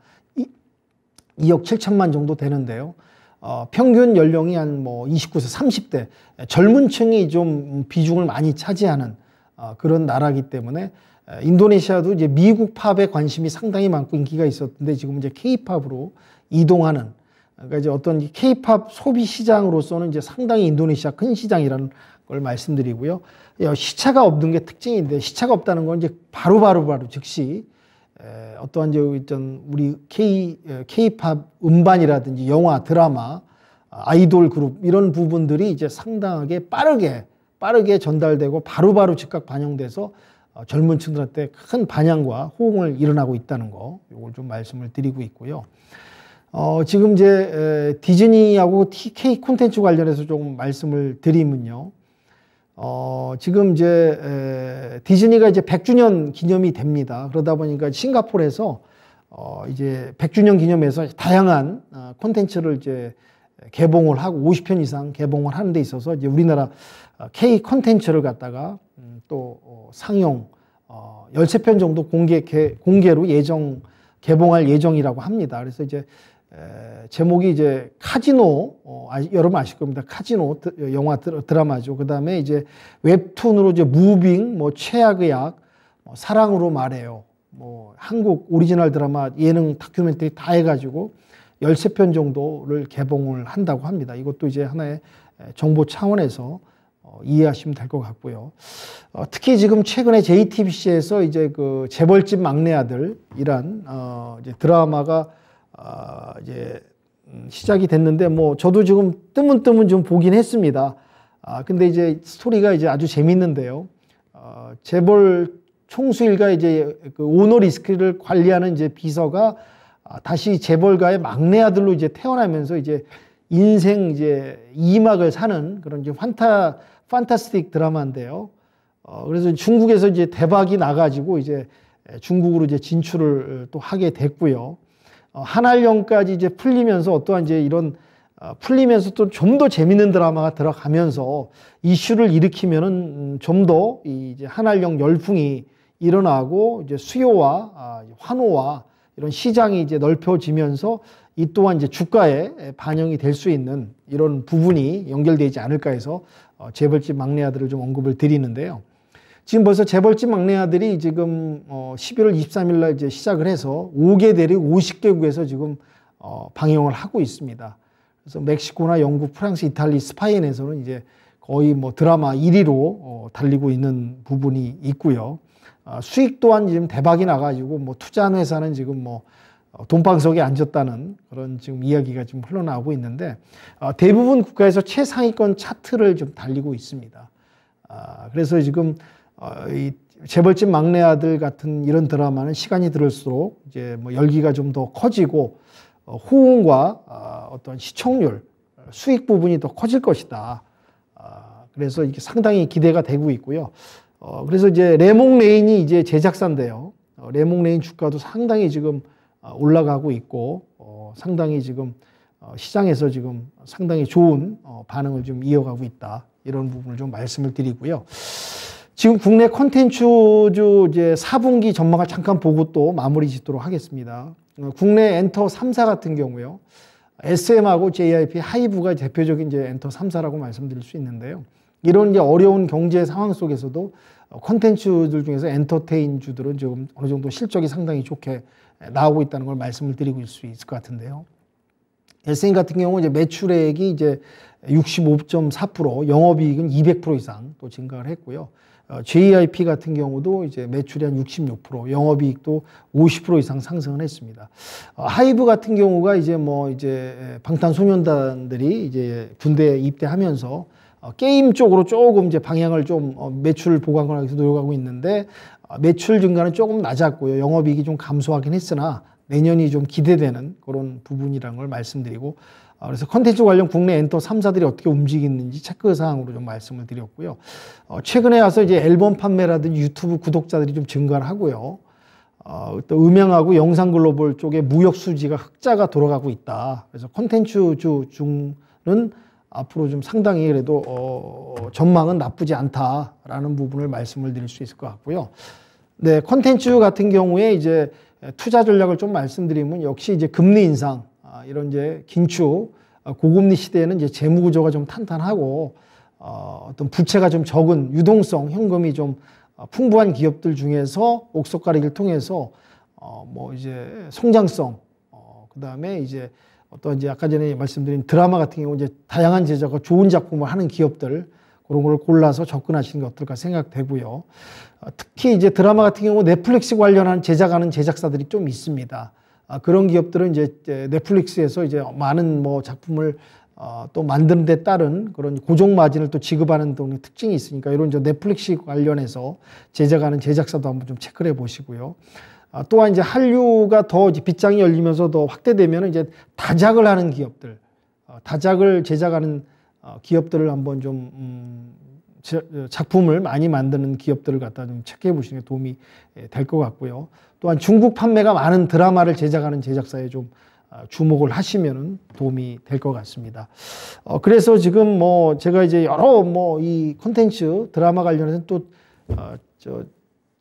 2억 7천만 정도 되는데요. 평균 연령이 한 뭐 29세, 30대 젊은 층이 좀 비중을 많이 차지하는 그런 나라이기 때문에 인도네시아도 이제 미국 팝에 관심이 상당히 많고 인기가 있었는데 지금 이제 K-팝으로 이동하는 그러니까 이제 어떤 K-팝 소비 시장으로서는 이제 상당히 인도네시아 큰 시장이라는 걸 말씀드리고요. 시차가 없는 게 특징인데 시차가 없다는 건 이제 바로 즉시 어떠한 이제 우리 K-팝 음반이라든지 영화, 드라마, 아이돌 그룹 이런 부분들이 이제 상당하게 빠르게 전달되고 바로 즉각 반영돼서 젊은 층들한테 큰 반향과 호응을 일어나고 있다는 거, 이걸 좀 말씀을 드리고 있고요. 지금 이제 디즈니하고 TK 콘텐츠 관련해서 조금 말씀을 드리면요. 지금 이제 디즈니가 이제 100주년 기념이 됩니다. 그러다 보니까 싱가포르에서 이제 100주년 기념해서 다양한 콘텐츠를 이제 개봉을 하고 50편 이상 개봉을 하는 데 있어서 이제 우리나라 K 콘텐츠를 갖다가 또 상영 13편 정도 공개로 개봉할 예정이라고 합니다. 그래서 이제 제목이 이제 카지노, 여러분 아실 겁니다. 카지노 영화 드라마죠. 그 다음에 이제 웹툰으로 이제 무빙, 뭐 최악의 약, 사랑으로 말해요. 뭐 한국 오리지널 드라마, 예능 다큐멘터리 다 해가지고 13편 정도를 개봉을 한다고 합니다. 이것도 이제 하나의 정보 차원에서 이해하시면 될 것 같고요. 특히 지금 최근에 JTBC에서 이제 그 재벌집 막내 아들이란 이제 드라마가 이제 시작이 됐는데, 뭐 저도 지금 뜨문뜨문 좀 보긴 했습니다. 근데 이제 스토리가 이제 아주 재밌는데요. 재벌 총수일가 이제 그 오너 리스크를 관리하는 이제 비서가 다시 재벌가의 막내 아들로 이제 태어나면서 이제 인생 이제 2막을 사는 그런 이제 판타스틱 드라마인데요. 그래서 중국에서 이제 대박이 나가지고 이제 중국으로 이제 진출을 또 하게 됐고요. 한알령까지 이제 풀리면서 어떠한 이제 이런 풀리면서 또 좀 더 재밌는 드라마가 들어가면서 이슈를 일으키면은 좀 더 이제 한알령 열풍이 일어나고 이제 수요와 환호와 이런 시장이 이제 넓혀지면서 이 또한 이제 주가에 반영이 될 수 있는 이런 부분이 연결되지 않을까 해서 재벌집 막내 아들을 좀 언급을 드리는데요. 지금 벌써 재벌집 막내 아들이 지금 11월 23일 날 이제 시작을 해서 5개 대륙 50개국에서 지금 방영을 하고 있습니다. 그래서 멕시코나 영국, 프랑스, 이탈리, 스페인에서는 이제 거의 뭐 드라마 1위로 달리고 있는 부분이 있고요. 수익 또한 지금 대박이 나가지고 뭐 투자한 회사는 지금 뭐 돈방석에 앉았다는 그런 지금 이야기가 지금 흘러나오고 있는데, 대부분 국가에서 최상위권 차트를 좀 달리고 있습니다. 그래서 지금 이 재벌집 막내 아들 같은 이런 드라마는 시간이 들을수록 이제 뭐 열기가 좀 더 커지고 호응과 어떤 시청률, 수익 부분이 더 커질 것이다. 그래서 이게 상당히 기대가 되고 있고요. 그래서 이제 레몽 레인이 이제 제작사인데요. 레몽 레인 주가도 상당히 지금 올라가고 있고, 상당히 지금 시장에서 지금 상당히 좋은 반응을 좀 이어가고 있다. 이런 부분을 좀 말씀을 드리고요. 지금 국내 콘텐츠주 이제 4분기 전망을 잠깐 보고 또 마무리 짓도록 하겠습니다. 국내 엔터 3사 같은 경우요. SM하고 JYP 하이브가 대표적인 이제 엔터 3사라고 말씀드릴 수 있는데요. 이런 이제 어려운 경제 상황 속에서도 콘텐츠들 중에서 엔터테인주들은 지금 어느 정도 실적이 상당히 좋게 나오고 있다는 걸 말씀을 드리고 있을 수 있을 것 같은데요. SM 같은 경우 이제 매출액이 이제 65.4%, 영업이익은 200% 이상 또 증가를 했고요. JYP 같은 경우도 이제 매출이 한 66%, 영업이익도 50% 이상 상승을 했습니다. 하이브 같은 경우가 이제 뭐 이제 방탄소년단들이 이제 군대에 입대하면서 게임 쪽으로 조금 이제 방향을 좀 매출 보강을 하기 위해서 노력하고 있는데, 매출 증가는 조금 낮았고요. 영업이익이 좀 감소하긴 했으나 내년이 좀 기대되는 그런 부분이라는 걸 말씀드리고, 그래서 콘텐츠 관련 국내 엔터 3사들이 어떻게 움직이는지 체크사항으로 좀 말씀을 드렸고요. 최근에 와서 이제 앨범 판매라든지 유튜브 구독자들이 좀 증가를 하고요. 또 음향하고 영상 글로벌 쪽에 무역 수지가 흑자가 돌아가고 있다. 그래서 콘텐츠주 중은 앞으로 좀 상당히 그래도 전망은 나쁘지 않다라는 부분을 말씀을 드릴 수 있을 것 같고요. 네, 콘텐츠 같은 경우에 이제 투자 전략을 좀 말씀드리면 역시 이제 금리 인상, 이런 이제 긴축, 고금리 시대에는 이제 재무 구조가 좀 탄탄하고 어떤 부채가 좀 적은 유동성, 현금이 좀 풍부한 기업들 중에서 옥석 가리기를 통해서 뭐 이제 성장성, 그다음에 이제 어떤 이제 아까 전에 말씀드린 드라마 같은 경우 이제 다양한 제작과 좋은 작품을 하는 기업들, 그런 걸 골라서 접근하시는 게 어떨까 생각되고요. 특히 이제 드라마 같은 경우 넷플릭스 관련한 제작하는 제작사들이 좀 있습니다. 그런 기업들은 이제 넷플릭스에서 이제 많은 뭐 작품을 또 만드는 데 따른 그런 고정 마진을 또 지급하는 등의 특징이 있으니까 이런 넷플릭스 관련해서 제작하는 제작사도 한번 좀 체크를 해 보시고요. 또한 이제 한류가 더 이제 빗장이 열리면서 더 확대되면 이제 다작을 하는 기업들, 다작을 제작하는 기업들을 한번 좀 작품을 많이 만드는 기업들을 갖다 좀 체크해 보시는 게 도움이 될 것 같고요. 또한 중국 판매가 많은 드라마를 제작하는 제작사에 좀 주목을 하시면 도움이 될 것 같습니다. 그래서 지금 뭐 제가 이제 여러 뭐 이 콘텐츠 드라마 관련해서 또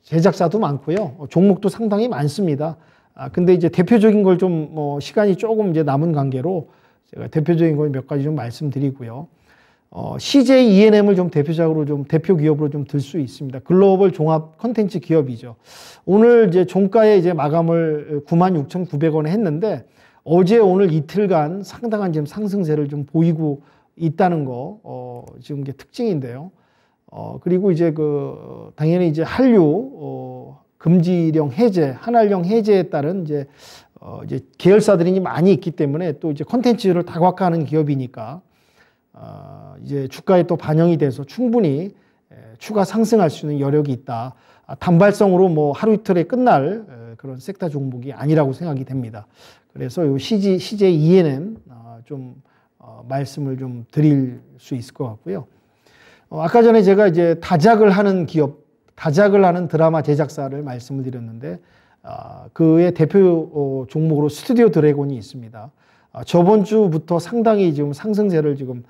제작사도 많고요. 종목도 상당히 많습니다. 근데 이제 대표적인 걸 좀 뭐 시간이 조금 이제 남은 관계로 제가 대표적인 걸 몇 가지 좀 말씀드리고요. CJ E&M을 좀 대표적으로 좀 대표 기업으로 좀 들 수 있습니다. 글로벌 종합 콘텐츠 기업이죠. 오늘 이제 종가에 이제 마감을 96,900원에 했는데 어제 오늘 이틀간 상당한 지금 상승세를 좀 보이고 있다는 거 지금 게 특징인데요. 그리고 이제 당연히 이제 한류 금지령 해제, 한알령 해제에 따른 이제 계열사들이 많이 있기 때문에 또 이제 콘텐츠를 다각화하는 기업이니까 이제 주가에 또 반영이 돼서 충분히 추가 상승할 수 있는 여력이 있다. 단발성으로 뭐 하루 이틀에 끝날 그런 섹터 종목이 아니라고 생각이 됩니다. 그래서 요 CJ E&M 좀 말씀을 좀 드릴 수 있을 것 같고요. 아까 전에 제가 이제 다작을 하는 기업, 다작을 하는 드라마 제작사를 말씀을 드렸는데 그의 대표 종목으로 스튜디오 드래곤이 있습니다. 저번 주부터 상당히 지금 상승세를 지금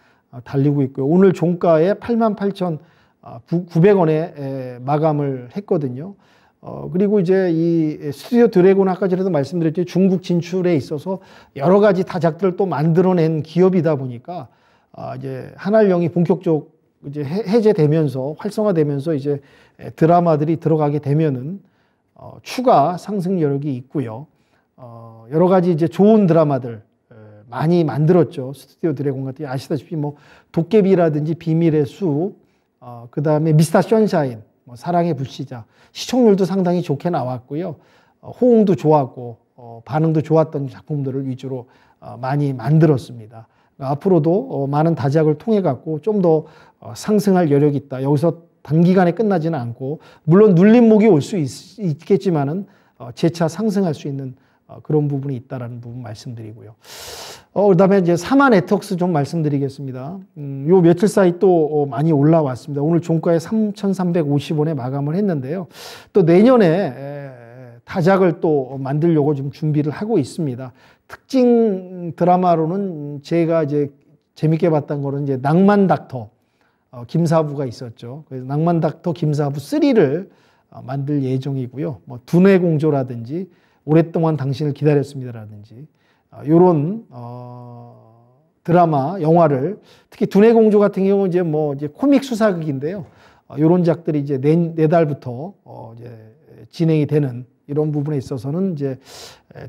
달리고 있고요. 오늘 종가에 88,900원에 마감을 했거든요. 그리고 이제 이 스튜디오 드래곤 아까 전에도 말씀드렸죠. 중국 진출에 있어서 여러 가지 다작들을 또 만들어낸 기업이다 보니까 이제 한알령이 본격적 이제 해제되면서 활성화되면서 이제 드라마들이 들어가게 되면은 추가 상승 여력이 있고요. 여러 가지 이제 좋은 드라마들 많이 만들었죠. 스튜디오 드래곤 같은 아시다시피 뭐 도깨비라든지 비밀의 숲, 그 다음에 미스터 션샤인, 뭐 사랑의 불시자 시청률도 상당히 좋게 나왔고요. 호응도 좋았고 반응도 좋았던 작품들을 위주로 많이 만들었습니다. 앞으로도 많은 다작을 통해 갖고 좀 더 상승할 여력이 있다. 여기서 단기간에 끝나지는 않고 물론 눌림목이 올 수 있겠지만은 재차 상승할 수 있는 그런 부분이 있다라는 부분 말씀드리고요. 그다음에 이제 사마 네트워크스 좀 말씀드리겠습니다. 요 며칠 사이 또 많이 올라왔습니다. 오늘 종가에 3,350원에 마감을 했는데요. 또 내년에 다작을 또 만들려고 좀 준비를 하고 있습니다. 특징 드라마로는 제가 이제 재밌게 봤던 거는 이제 낭만 닥터 김사부가 있었죠. 그래서 낭만 닥터 김사부 3를 만들 예정이고요. 뭐 두뇌 공조라든지 오랫동안 당신을 기다렸습니다라든지 이런 드라마, 영화를 특히 두뇌 공조 같은 경우는 이제 뭐 이제 코믹 수사극인데요. 이런 작들이 이제 내달부터 이제 진행이 되는 이런 부분에 있어서는 이제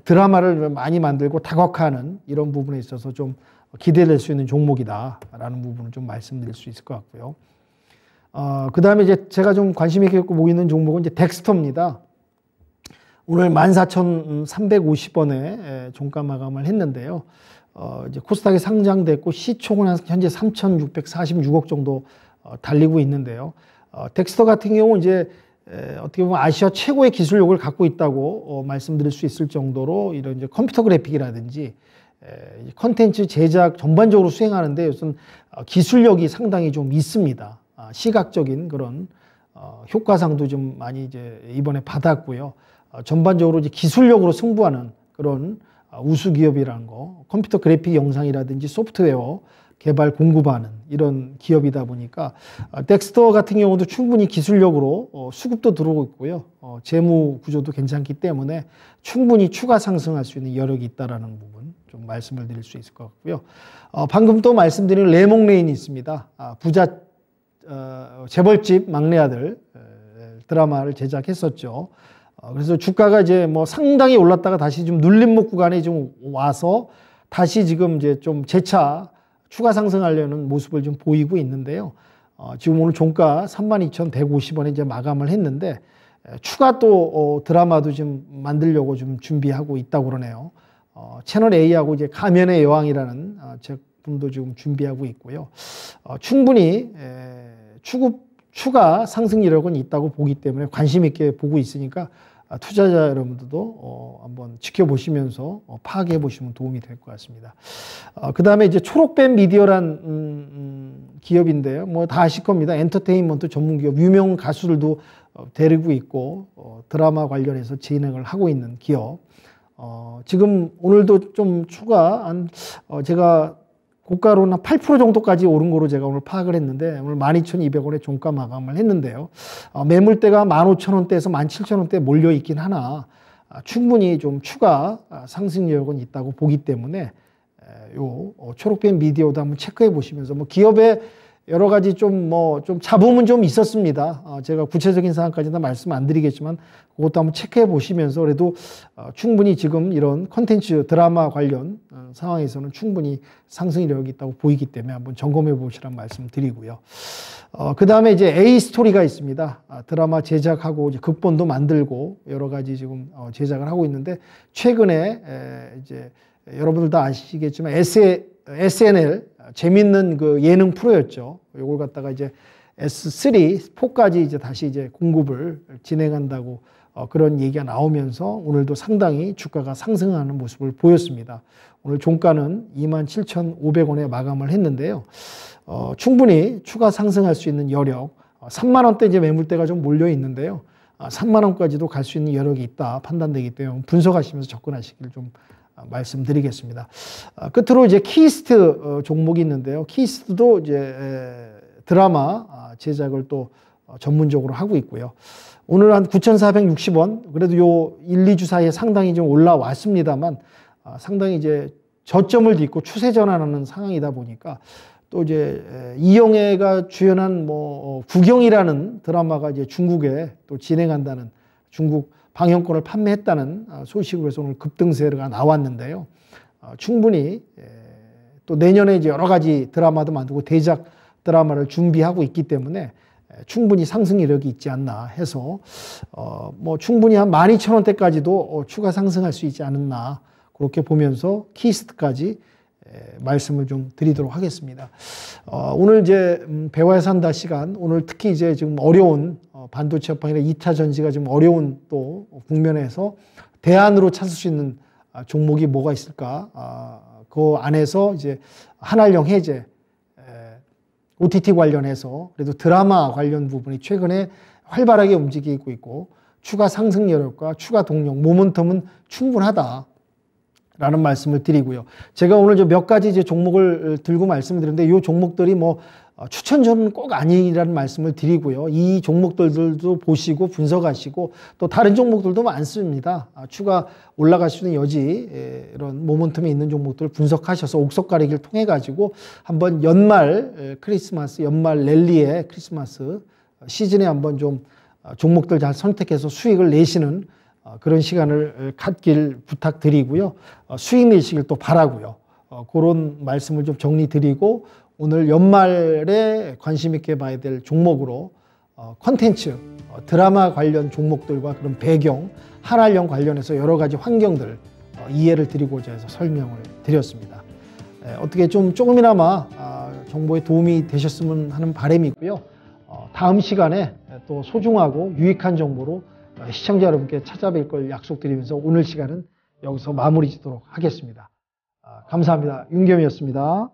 드라마를 많이 만들고 다각화하는 이런 부분에 있어서 좀 기대될 수 있는 종목이다라는 부분을 좀 말씀드릴 수 있을 것 같고요. 그 다음에 이제 제가 좀 관심 있게 보고 있는 종목은 이제 덱스터입니다. 오늘 14,350원에 종가 마감을 했는데요. 이제 코스닥에 상장됐고 시총은 현재 3,646억 정도 달리고 있는데요. 덱스터 같은 경우는 이제 어떻게 보면 아시아 최고의 기술력을 갖고 있다고 말씀드릴 수 있을 정도로 이런 이제 컴퓨터 그래픽이라든지 컨텐츠 제작 전반적으로 수행하는데 우선 기술력이 상당히 좀 있습니다. 시각적인 그런 효과상도 좀 많이 이제 이번에 받았고요. 전반적으로 이제 기술력으로 승부하는 그런 우수 기업이라는 거, 컴퓨터 그래픽 영상이라든지 소프트웨어 개발 공급하는 이런 기업이다 보니까 덱스터 같은 경우도 충분히 기술력으로 수급도 들어오고 있고요. 재무 구조도 괜찮기 때문에 충분히 추가 상승할 수 있는 여력이 있다라는 부분 좀 말씀을 드릴 수 있을 것 같고요. 방금 또 말씀드린 레몽레인이 있습니다. 부자 재벌집 막내 아들 드라마를 제작했었죠. 그래서 주가가 이제 뭐 상당히 올랐다가 다시 좀 눌림목 구간에 좀 와서 다시 지금 이제 좀 재차 추가 상승하려는 모습을 좀 보이고 있는데요. 지금 오늘 종가 32,150원에 이제 마감을 했는데 추가 또 드라마도 좀 만들려고 좀 준비하고 있다고 그러네요. 채널 A하고 이제 가면의 여왕이라는 제품도 지금 준비하고 있고요. 충분히 추가 상승 여력은 있다고 보기 때문에 관심 있게 보고 있으니까 투자자 여러분들도 한번 지켜보시면서 파악해 보시면 도움이 될 것 같습니다. 그 다음에 이제 초록뱀 미디어란 기업인데요. 뭐 다 아실 겁니다. 엔터테인먼트 전문 기업, 유명 가수들도 데리고 있고 드라마 관련해서 진행을 하고 있는 기업. 지금 오늘도 좀 추가 제가 고가로는 8% 정도까지 오른 거로 제가 오늘 파악을 했는데 오늘 12,200원에 종가 마감을 했는데요. 매물대가 15,000원대에서 17,000원대 몰려 있긴 하나 충분히 좀 추가 상승 여력은 있다고 보기 때문에 요 초록뱀 미디어도 한번 체크해 보시면서 뭐 기업의 여러 가지 좀 잡음은 좀 있었습니다. 제가 구체적인 사항까지는 말씀 안 드리겠지만 그것도 한번 체크해 보시면서 그래도 충분히 지금 이런 콘텐츠 드라마 관련 상황에서는 충분히 상승 여력이 있다고 보이기 때문에 한번 점검해 보시라는 말씀 드리고요. 그 다음에 이제 A 스토리가 있습니다. 드라마 제작하고 이제 극본도 만들고 여러 가지 지금 제작을 하고 있는데 최근에 이제 여러분들 다 아시겠지만 SNL 재밌는 그 예능 프로였죠. 요걸 갖다가 이제 S3, 4까지 이제 다시 이제 공급을 진행한다고 그런 얘기가 나오면서 오늘도 상당히 주가가 상승하는 모습을 보였습니다. 오늘 종가는 27,500원에 마감을 했는데요. 충분히 추가 상승할 수 있는 여력, 3만 원대 이제 매물대가 좀 몰려 있는데요. 3만 원까지도 갈 수 있는 여력이 있다 판단되기 때문에 분석하시면서 접근하시길 좀 말씀드리겠습니다. 끝으로 이제 키스트 종목이 있는데요. 키스트도 이제 드라마 제작을 또 전문적으로 하고 있고요. 오늘 한 9,460원, 그래도 요 1, 2주 사이에 상당히 좀 올라왔습니다만 상당히 이제 저점을 딛고 추세 전환하는 상황이다 보니까 또 이제 이영애가 주연한 뭐 국영이라는 드라마가 이제 중국에 또 진행한다는 중국 방영권을 판매했다는 소식으로 해서 오늘 급등세가 나왔는데요. 충분히 또 내년에 이제 여러 가지 드라마도 만들고 대작 드라마를 준비하고 있기 때문에 충분히 상승 이력이 있지 않나 해서 뭐 충분히 한 12,000원대까지도 추가 상승할 수 있지 않았나 그렇게 보면서 키스트까지 말씀을 좀 드리도록 하겠습니다. 오늘 이제 배워야 산다 시간, 오늘 특히 이제 지금 어려운 반도체 업황이나 2차 전지가 좀 어려운 또 국면에서 대안으로 찾을 수 있는 종목이 뭐가 있을까? 그 안에서 이제 한알령 해제, OTT 관련해서 그래도 드라마 관련 부분이 최근에 활발하게 움직이고 있고 추가 상승 여력과 추가 동력, 모멘텀은 충분하다. 라는 말씀을 드리고요. 제가 오늘 몇 가지 이제 종목을 들고 말씀을 드렸는데 이 종목들이 뭐 추천전은 꼭 아니라는 말씀을 드리고요. 이 종목들도 보시고 분석하시고 또 다른 종목들도 많습니다. 추가 올라갈 수 있는 여지 이런 모멘텀이 있는 종목들을 분석하셔서 옥석 가리기를 통해 가지고 한번 연말 크리스마스, 연말 랠리의 크리스마스 시즌에 한번 좀 종목들 잘 선택해서 수익을 내시는 그런 시간을 갖길 부탁드리고요. 수익 내시길 또 바라고요. 그런 말씀을 좀 정리 드리고 오늘 연말에 관심 있게 봐야 될 종목으로 콘텐츠, 드라마 관련 종목들과 그런 배경, 한알령 관련해서 여러 가지 환경들 이해를 드리고자 해서 설명을 드렸습니다. 어떻게 좀 조금이나마 정보에 도움이 되셨으면 하는 바람이고요. 다음 시간에 또 소중하고 유익한 정보로 시청자 여러분께 찾아뵐 걸 약속드리면서 오늘 시간은 여기서 마무리 짓도록 하겠습니다. 감사합니다. 윤겸이었습니다.